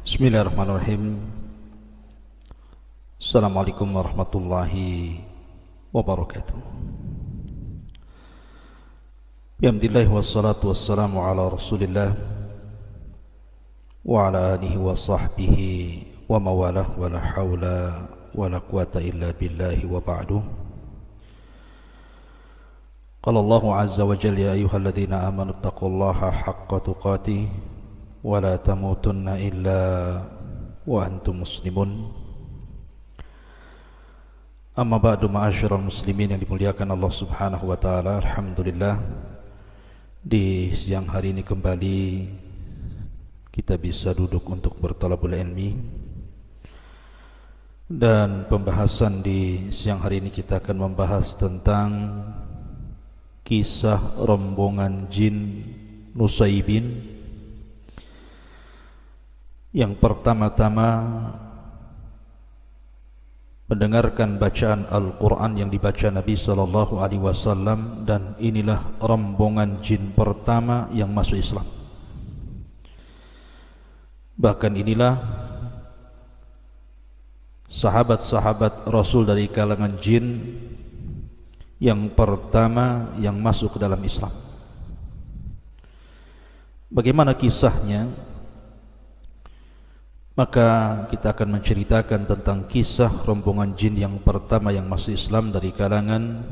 Bismillahirrahmanirrahim. Assalamualaikum warahmatullahi wabarakatuh. Alhamdulillah wassalatu wassalamu ala Rasulillah wa ala alihi wa sahbihi wa mawalah wa la hawla wa la quwata illa billahi wa ba'du. Qala Allahu azza wa jalla ya ayyuhalladzina amanu taqullaha haqqa tuqatih wa la tamutunna illa wa antum muslimun. Amma ba'du, ma'asyiral muslimin yang dimuliakan Allah Subhanahu wa taala. Alhamdulillah, di siang hari ini kembali kita bisa duduk untuk bertalabul ilmi, dan pembahasan di siang hari ini kita akan membahas tentang kisah rombongan jin Nusaybin. Yang pertama-tama mendengarkan bacaan Al-Quran yang dibaca Nabi SAW, dan inilah rombongan jin pertama yang masuk Islam. Bahkan inilah sahabat-sahabat Rasul dari kalangan jin yang pertama yang masuk ke dalam Islam. Bagaimana kisahnya? Maka kita akan menceritakan tentang kisah rombongan jin yang pertama yang masuk Islam dari kalangan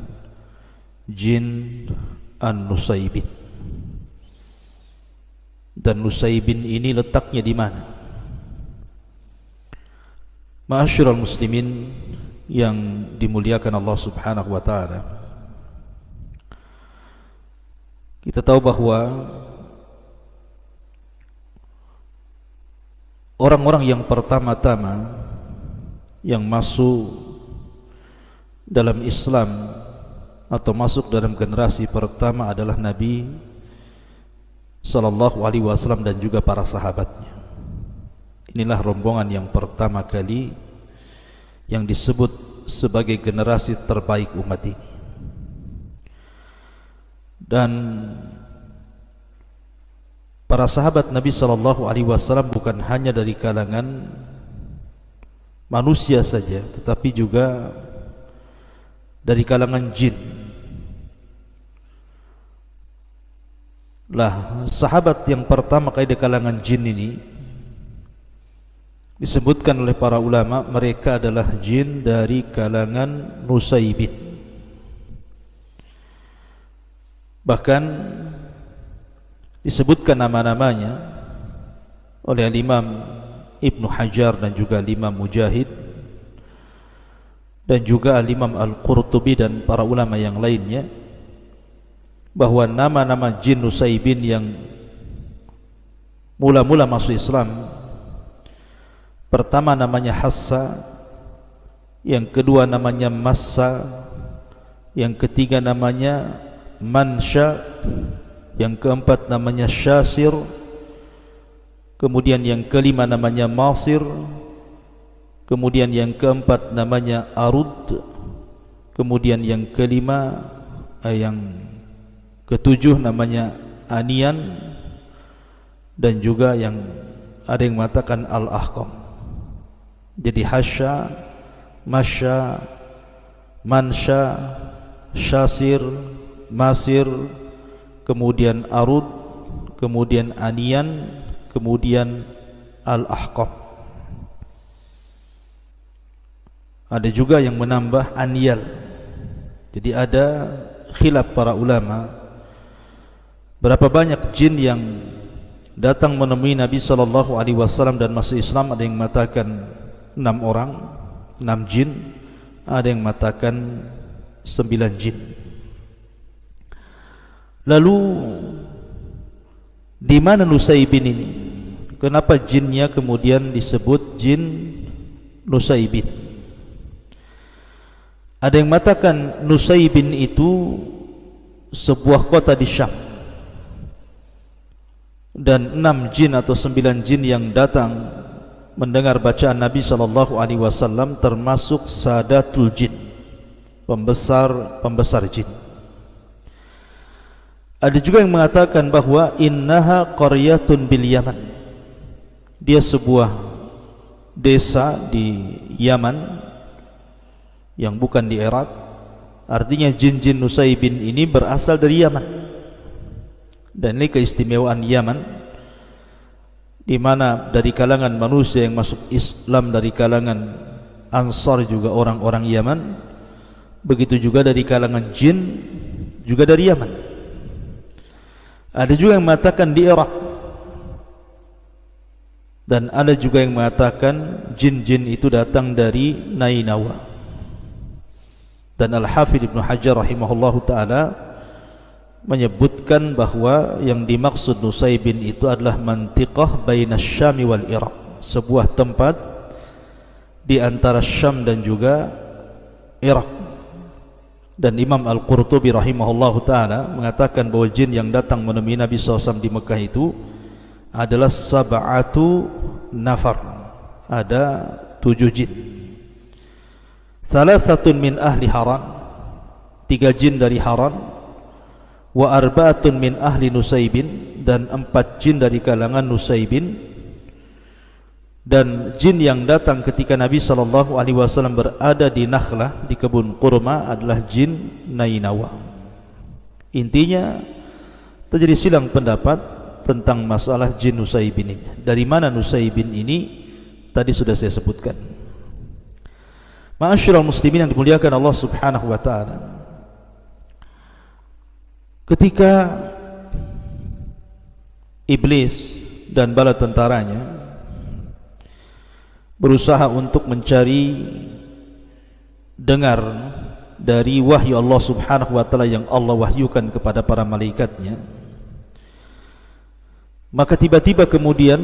jin An-Nusaybin. Dan Nusaybin ini letaknya di mana? Ma'asyiral muslimin yang dimuliakan Allah Subhanahu wa taala, kita tahu bahwa orang-orang yang pertama-tama yang masuk dalam Islam atau masuk dalam generasi pertama adalah Nabi SAW dan juga para sahabatnya. Inilah rombongan yang pertama kali yang disebut sebagai generasi terbaik umat ini. Dan para sahabat Nabi SAW bukan hanya dari kalangan manusia saja, tetapi juga dari kalangan jin. Lah, sahabat yang pertama kali di kalangan jin ini disebutkan oleh para ulama, mereka adalah jin dari kalangan Nusaybin. Bahkan disebutkan nama-namanya oleh Imam Ibn Hajar dan juga Imam Mujahid dan juga Imam Al-Qurtubi dan para ulama yang lainnya, bahwa nama-nama jin Nusaybin yang mula-mula masuk Islam, pertama namanya Hassa, yang kedua namanya Massa, yang ketiga namanya Mansha, yang keempat namanya Syasir, kemudian yang kelima namanya Masir, kemudian yang keempat namanya Arud, kemudian yang kelima yang ketujuh namanya Anian, dan juga yang ada yang mengatakan Al-Ahqam. Jadi Hasya, Masya, Mansha, Syasir, Masir, kemudian Arud, kemudian Anian, kemudian Al-Ahqam. Ada juga yang menambah Aniyal. Jadi ada khilaf para ulama, berapa banyak jin yang datang menemui Nabi SAW dan masuk Islam. Ada yang mengatakan 6 orang, 6 jin. Ada yang mengatakan 9 jin. Lalu di mana Nusaybin ini? Kenapa jinnya kemudian disebut jin Nusaybin? Ada yang mengatakan Nusaybin itu sebuah kota di Syam, dan 6 jin atau 9 jin yang datang mendengar bacaan Nabi SAW termasuk Sadatul Jin, pembesar jin. Ada juga yang mengatakan bahwa innaha qaryatun bil Yaman, dia sebuah desa di Yaman yang bukan di Irak. Artinya jin-jin Nusaybin ini berasal dari Yaman. Dan ini keistimewaan Yaman, di mana dari kalangan manusia yang masuk Islam dari kalangan Ansar juga orang-orang Yaman, begitu juga dari kalangan jin juga dari Yaman. Ada juga yang mengatakan di Irak, dan ada juga yang mengatakan jin-jin itu datang dari Nainawa. Dan Al-Hafidh Ibnu Hajar rahimahullahu ta'ala menyebutkan bahwa yang dimaksud Nusaybin itu adalah mantiqah baina Syam wal Irak, sebuah tempat di antara Syam dan juga Irak. Dan Imam Al-Qurtubi rahimahullahu ta'ala mengatakan bahwa jin yang datang menemui Nabi SAW di Mekah itu adalah sab'atu nafar, ada 7 jin. Thalathatun min ahli Haran, 3 jin dari Haran, wa arba'atun min ahli Nusaybin, dan 4 jin dari kalangan Nusaybin. Dan jin yang datang ketika Nabi SAW berada di Nakhlah, di kebun kurma, adalah jin Nainawa. Intinya terjadi silang pendapat tentang masalah jin Nusaybin ini. Dari mana Nusaybin ini tadi sudah saya sebutkan. Ma'asyiral muslimin yang dimuliakan Allah Subhanahu wa taala, ketika iblis dan bala tentaranya berusaha untuk mencari dengar dari wahyu Allah Subhanahu wa taala yang Allah wahyukan kepada para malaikatnya, maka tiba-tiba kemudian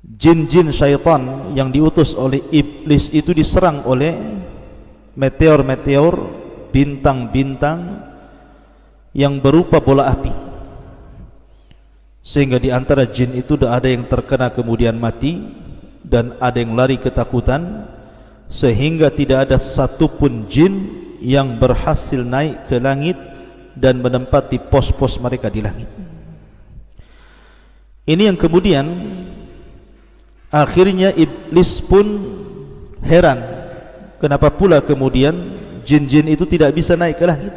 jin-jin syaitan yang diutus oleh iblis itu diserang oleh meteor-meteor, bintang-bintang yang berupa bola api, sehingga di antara jin itu ada yang terkena kemudian mati, dan ada yang lari ketakutan, sehingga tidak ada satupun jin yang berhasil naik ke langit dan menempati pos-pos mereka di langit. Ini yang kemudian akhirnya iblis pun heran, kenapa pula kemudian jin-jin itu tidak bisa naik ke langit.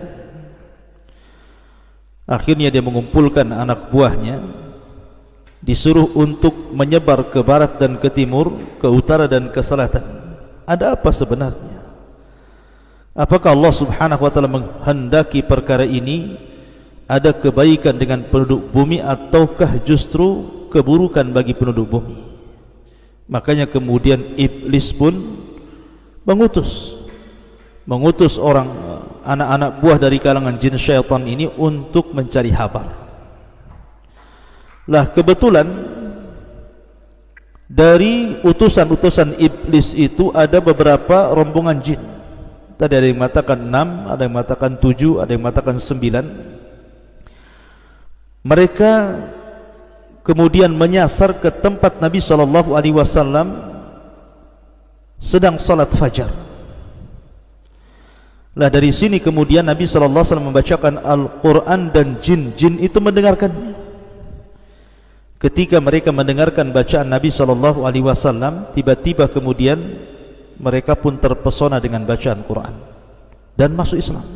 Akhirnya dia mengumpulkan anak buahnya, disuruh untuk menyebar ke barat dan ke timur, ke utara dan ke selatan. Ada apa sebenarnya? Apakah Allah Subhanahu wa taala menghendaki perkara ini ada kebaikan dengan penduduk bumi, ataukah justru keburukan bagi penduduk bumi? Makanya kemudian iblis pun mengutus orang, anak-anak buah dari kalangan jin syaitan ini untuk mencari kabar. Lah kebetulan dari utusan-utusan iblis itu ada beberapa rombongan jin. Tadi ada yang mengatakan 6, ada yang mengatakan 7, ada yang mengatakan 9. Mereka kemudian menyasar ke tempat Nabi SAW sedang salat fajar. Lah dari sini kemudian Nabi SAW membacakan Al-Quran dan jin-jin itu mendengarkannya. Ketika mereka mendengarkan bacaan Nabi SAW, tiba-tiba kemudian mereka pun terpesona dengan bacaan Quran dan masuk Islam.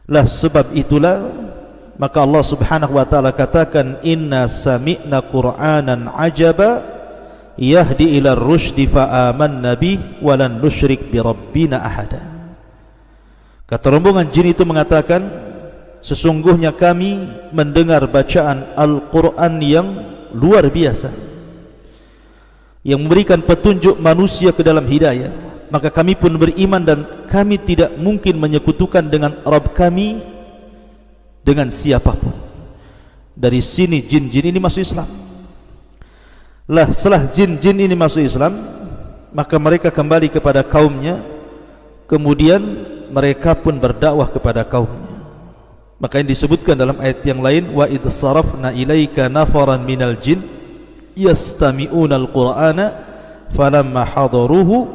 Lah sebab itulah maka Allah Subhanahu wa taala katakan, inna sami'na Qur'anan ajaba yahdi ila ar-rusydi fa amanna bih wa lan nusyrik bi rabbina ahada. Kata rombongan jin itu mengatakan, sesungguhnya kami mendengar bacaan Al-Quran yang luar biasa, yang memberikan petunjuk manusia ke dalam hidayah, maka kami pun beriman dan kami tidak mungkin menyekutukan dengan Rabb kami dengan siapapun. Dari sini jin-jin ini masuk Islam. Lah setelah jin-jin ini masuk Islam, maka mereka kembali kepada kaumnya, kemudian mereka pun berdakwah kepada kaumnya. Maka yang disebutkan dalam ayat yang lain, wa idh sarafna ilaika nafaran minal jin yastami'una al-Qur'ana falamma hadaruhu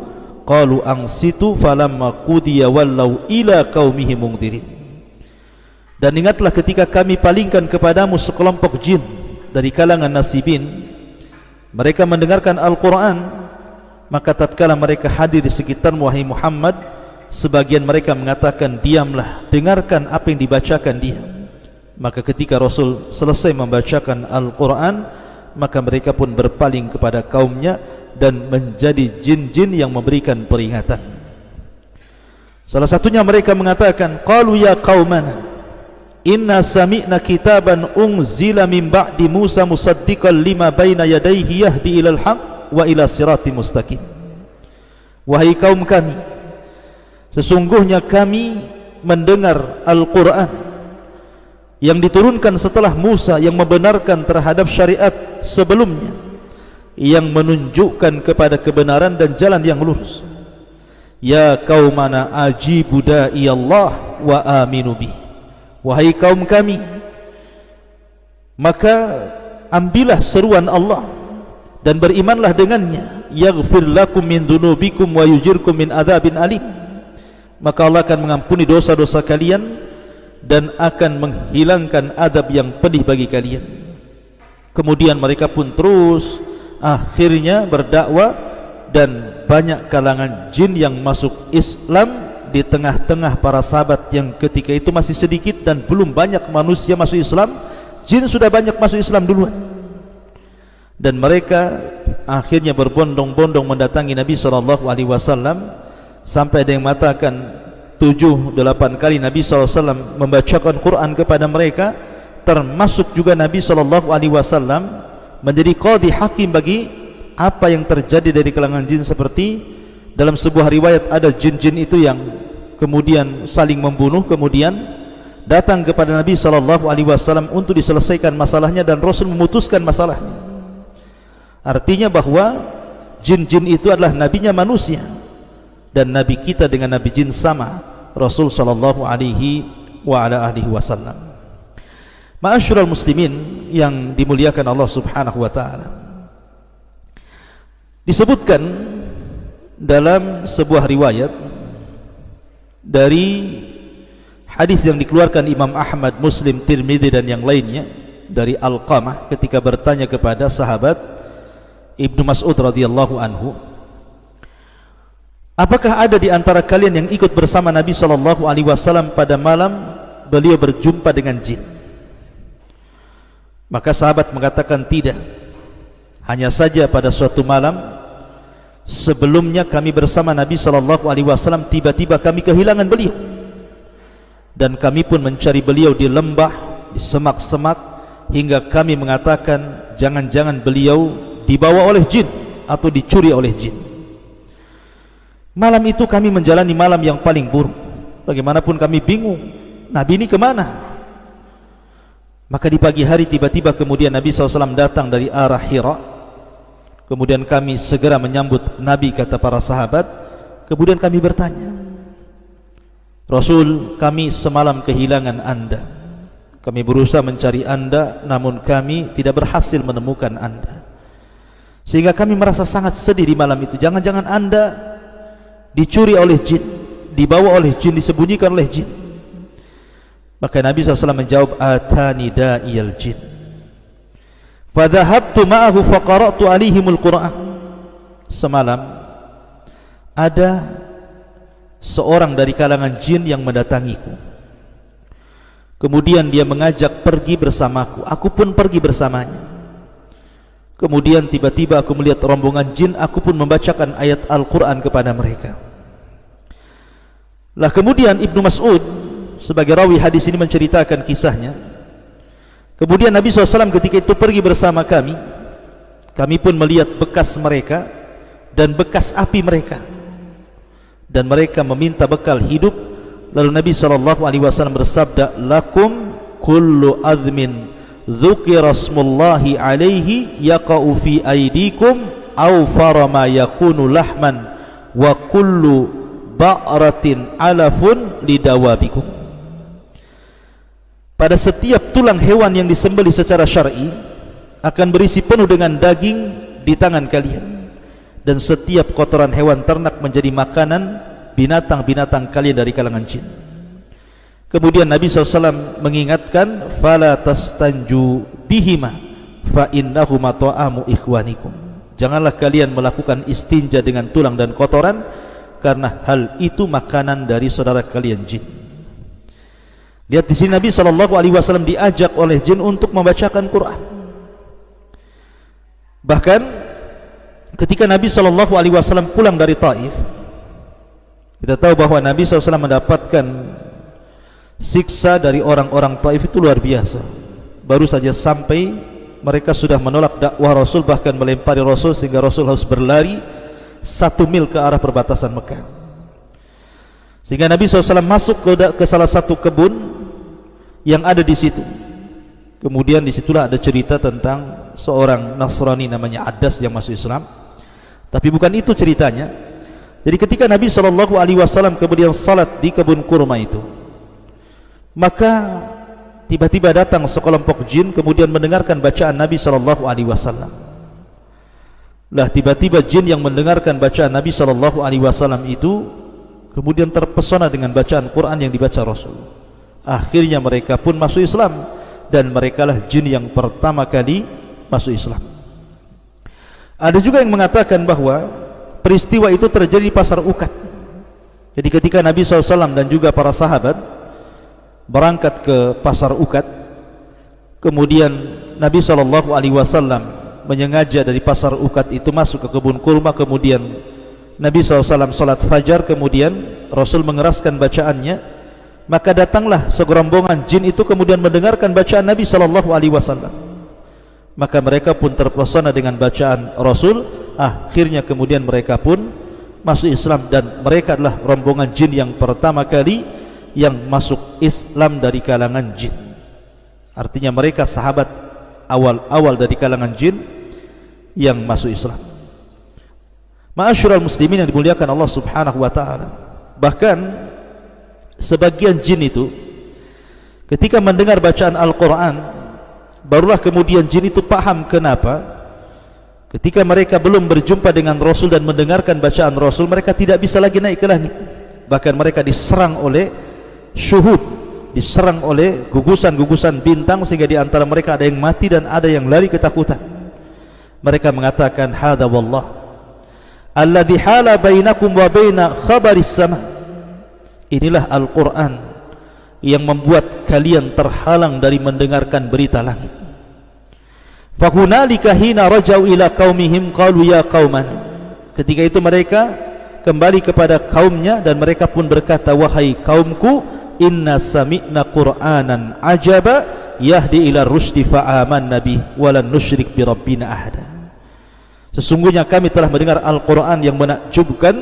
qalu ansitu falamma qudiya wallau ila qaumihim mundirin. Dan ingatlah ketika kami palingkan kepadamu sekelompok jin dari kalangan nasibin Mereka mendengarkan Al-Quran, maka tatkala mereka hadir di sekitarmu wahai Muhammad, sebagian mereka mengatakan, diamlah, dengarkan apa yang dibacakan dia. Maka ketika Rasul selesai membacakan Al-Quran, maka mereka pun berpaling kepada kaumnya dan menjadi jin-jin yang memberikan peringatan. Salah satunya mereka mengatakan, qalu ya qaumana inna sami'na kitaban unzila min ba'di Musa musaddiqan lima baina yadayhi yahdi ilal haq wa ila sirati mustaqim. Wahai kaum kami, sesungguhnya kami mendengar Al-Quran yang diturunkan setelah Musa yang membenarkan terhadap syariat sebelumnya, yang menunjukkan kepada kebenaran dan jalan yang lurus. Ya qaumana ajibu da'i Allah wa aminu bih. Wahai kaum kami, maka ambillah seruan Allah dan berimanlah dengannya. Yaghfir lakum min dunubikum wa yujirkum min adzabin alim. Maka Allah akan mengampuni dosa-dosa kalian dan akan menghilangkan azab yang pedih bagi kalian. Kemudian mereka pun terus akhirnya berdakwah, dan banyak kalangan jin yang masuk Islam di tengah-tengah para sahabat yang ketika itu masih sedikit dan belum banyak manusia masuk Islam. Jin sudah banyak masuk Islam duluan, dan mereka akhirnya berbondong-bondong mendatangi Nabi SAW, sampai ada yang mengatakan 7-8 kali Nabi SAW membacakan Quran kepada mereka, termasuk juga Nabi SAW menjadi qadhi hakim bagi apa yang terjadi dari kalangan jin. Seperti dalam sebuah riwayat ada jin-jin itu yang kemudian saling membunuh, kemudian datang kepada Nabi SAW untuk diselesaikan masalahnya, dan Rasul memutuskan masalahnya. Artinya bahwa jin-jin itu adalah nabinya manusia, dan nabi kita dengan nabi jin sama, Rasul SAW. Ma'asyiral muslimin yang dimuliakan Allah Subhanahu wa taala, disebutkan dalam sebuah riwayat dari hadis yang dikeluarkan Imam Ahmad, Muslim, Tirmidzi dan yang lainnya, dari Alqamah ketika bertanya kepada sahabat Ibnu Mas'ud radhiyallahu anhu, apakah ada di antara kalian yang ikut bersama Nabi SAW pada malam beliau berjumpa dengan jin? Maka sahabat mengatakan tidak, hanya saja pada suatu malam sebelumnya kami bersama Nabi SAW, tiba-tiba kami kehilangan beliau, dan kami pun mencari beliau di lembah, di semak-semak, hingga kami mengatakan jangan-jangan beliau dibawa oleh jin atau dicuri oleh jin. Malam itu kami menjalani malam yang paling buruk. Bagaimanapun kami bingung, Nabi ini kemana? Maka di pagi hari tiba-tiba kemudian Nabi SAW datang dari arah Hira. Kemudian kami segera menyambut Nabi, kata para sahabat. Kemudian kami bertanya, Rasul, kami semalam kehilangan Anda. Kami berusaha mencari Anda, namun kami tidak berhasil menemukan Anda, sehingga kami merasa sangat sedih di malam itu. Jangan-jangan Anda dicuri oleh jin, dibawa oleh jin, disembunyikan oleh jin. Maka Nabi SAW menjawab, atani da'iyal jin fadhahabtu ma'ahu faqara'tu alaihimul Qur'an. Semalam ada seorang dari kalangan jin yang mendatangiku, kemudian dia mengajak pergi bersamaku, aku pun pergi bersamanya. Kemudian tiba-tiba aku melihat rombongan jin, aku pun membacakan ayat Al-Quran kepada mereka. Lah kemudian Ibnu Mas'ud sebagai rawi hadis ini menceritakan kisahnya. Kemudian Nabi SAW ketika itu pergi bersama kami, kami pun melihat bekas mereka dan bekas api mereka, dan mereka meminta bekal hidup. Lalu Nabi SAW bersabda, lakum kullu azmin dzukira smullahi alaihi yaqa'u fi aidikum aw farama yakunu lahman wa kullu ba'ratin alafun lidawabikum. Pada setiap tulang hewan yang disembelih secara syar'i akan berisi penuh dengan daging di tangan kalian, dan setiap kotoran hewan ternak menjadi makanan binatang-binatang kalian dari kalangan jin. Kemudian Nabi SAW mengingatkan, fala tastanju bihima fa innahuma ta'amu ikhwanikum. Janganlah kalian melakukan istinja dengan tulang dan kotoran, karena hal itu makanan dari saudara kalian jin. Lihat di sini Nabi SAW diajak oleh jin untuk membacakan Quran. Bahkan ketika Nabi SAW pulang dari Taif, kita tahu bahwa Nabi SAW mendapatkan siksa dari orang-orang Taif itu luar biasa. Baru saja sampai, mereka sudah menolak dakwah Rasul, bahkan melempari Rasul sehingga Rasul harus berlari 1 mil ke arah perbatasan Mekah. Sehingga Nabi SAW masuk ke salah satu kebun yang ada di situ. Kemudian disitulah ada cerita tentang seorang Nasrani namanya Adas yang masuk Islam. Tapi bukan itu ceritanya. Jadi ketika Nabi SAW kemudian salat di kebun kurma itu, maka tiba-tiba datang sekelompok jin kemudian mendengarkan bacaan Nabi SAW. Lah tiba-tiba jin yang mendengarkan bacaan Nabi SAW itu kemudian terpesona dengan bacaan Quran yang dibaca Rasul. Akhirnya mereka pun masuk Islam, dan merekalah jin yang pertama kali masuk Islam. Ada juga yang mengatakan bahwa peristiwa itu terjadi di pasar Ukad. Jadi ketika Nabi SAW dan juga para sahabat berangkat ke pasar Ukad, kemudian Nabi SAW menyengaja dari pasar Ukad itu masuk ke kebun kurma. Kemudian Nabi SAW salat fajar, kemudian Rasul mengeraskan bacaannya. Maka datanglah segerombongan jin itu kemudian mendengarkan bacaan Nabi SAW. Maka mereka pun terpesona dengan bacaan Rasul. Akhirnya kemudian mereka pun masuk Islam, dan mereka adalah rombongan jin yang pertama kali yang masuk Islam dari kalangan jin. Artinya mereka sahabat awal-awal dari kalangan jin yang masuk Islam. Ma'asyiral muslimin yang dimuliakan Allah Subhanahu wa taala. Bahkan sebagian jin itu ketika mendengar bacaan Al-Quran, barulah kemudian jin itu paham kenapa ketika mereka belum berjumpa dengan Rasul dan mendengarkan bacaan Rasul, mereka tidak bisa lagi naik ke langit. Bahkan mereka diserang oleh syuhud, diserang oleh gugusan-gugusan bintang, sehingga di antara mereka ada yang mati dan ada yang lari ketakutan. Mereka mengatakan, hadza wallah alladzi hala bainakum wa baina khabaris sama. Inilah Al-Quran yang membuat kalian terhalang dari mendengarkan berita langit. Fahunalika hina rajau ila qaumihim qalu ya qaumana. Ketika itu mereka kembali kepada kaumnya, dan mereka pun berkata, wahai kaumku, inna sami'na qur'anan ajaba yahdi ila rusdi fa'amanna bih walan nusyrik bi rabbina ahada. Sesungguhnya kami telah mendengar Al-Quran yang menakjubkan,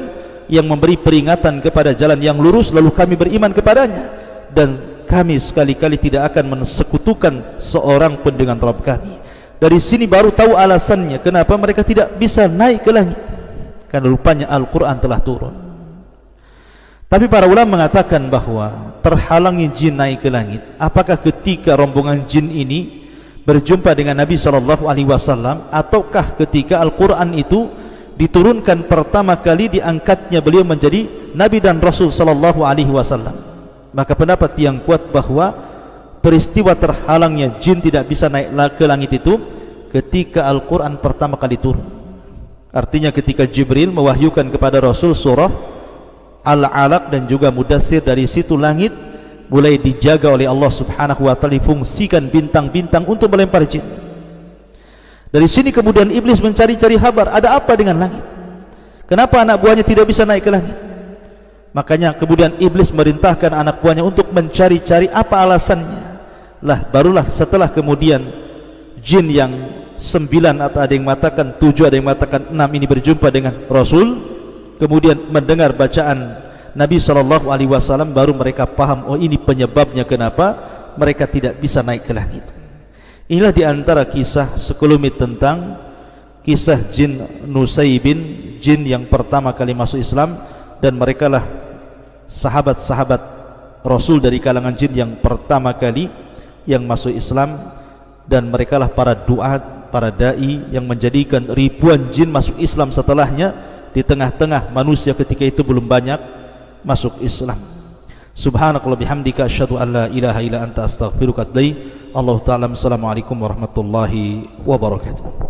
yang memberi peringatan kepada jalan yang lurus, lalu kami beriman kepadanya, dan kami sekali-kali tidak akan mensekutukan seorang pun dengan Rabb kami. Dari sini baru tahu alasannya kenapa mereka tidak bisa naik ke langit, karena rupanya Al-Quran telah turun. Tapi para ulama mengatakan bahwa terhalangi jin naik ke langit, apakah ketika rombongan jin ini berjumpa dengan Nabi SAW, ataukah ketika Al-Quran itu diturunkan pertama kali, diangkatnya beliau menjadi Nabi dan Rasul SAW. Maka pendapat yang kuat bahwa peristiwa terhalangnya jin tidak bisa naik ke langit itu ketika Al-Quran pertama kali turun. Artinya ketika Jibril mewahyukan kepada Rasul surah Al-Alaq dan juga Mudaththir, dari situ langit mulai dijaga oleh Allah Subhanahu wa taala, difungsikan bintang-bintang untuk melempar jin. Dari sini kemudian iblis mencari-cari kabar, ada apa dengan langit? Kenapa anak buahnya tidak bisa naik ke langit? Makanya kemudian iblis merintahkan anak buahnya untuk mencari-cari apa alasannya. Lah barulah setelah kemudian jin yang 9 atau ada yang mengatakan 7, ada yang mengatakan 6 ini berjumpa dengan Rasul, kemudian mendengar bacaan Nabi SAW, baru mereka paham, oh ini penyebabnya kenapa mereka tidak bisa naik ke langit. Inilah diantara kisah sekelumit tentang kisah jin Nusaybin, jin yang pertama kali masuk Islam, dan mereka lah sahabat-sahabat Rasul dari kalangan jin yang pertama kali yang masuk Islam, dan mereka lah para duat, para da'i yang menjadikan ribuan jin masuk Islam setelahnya. Di tengah-tengah manusia ketika itu belum banyak masuk Islam. Subhanakallah bihamdika asyhadu an la ilaha illa anta astaghfiruka wa atubu ilaik. Allah taala. Assalamualaikum warahmatullahi wabarakatuh.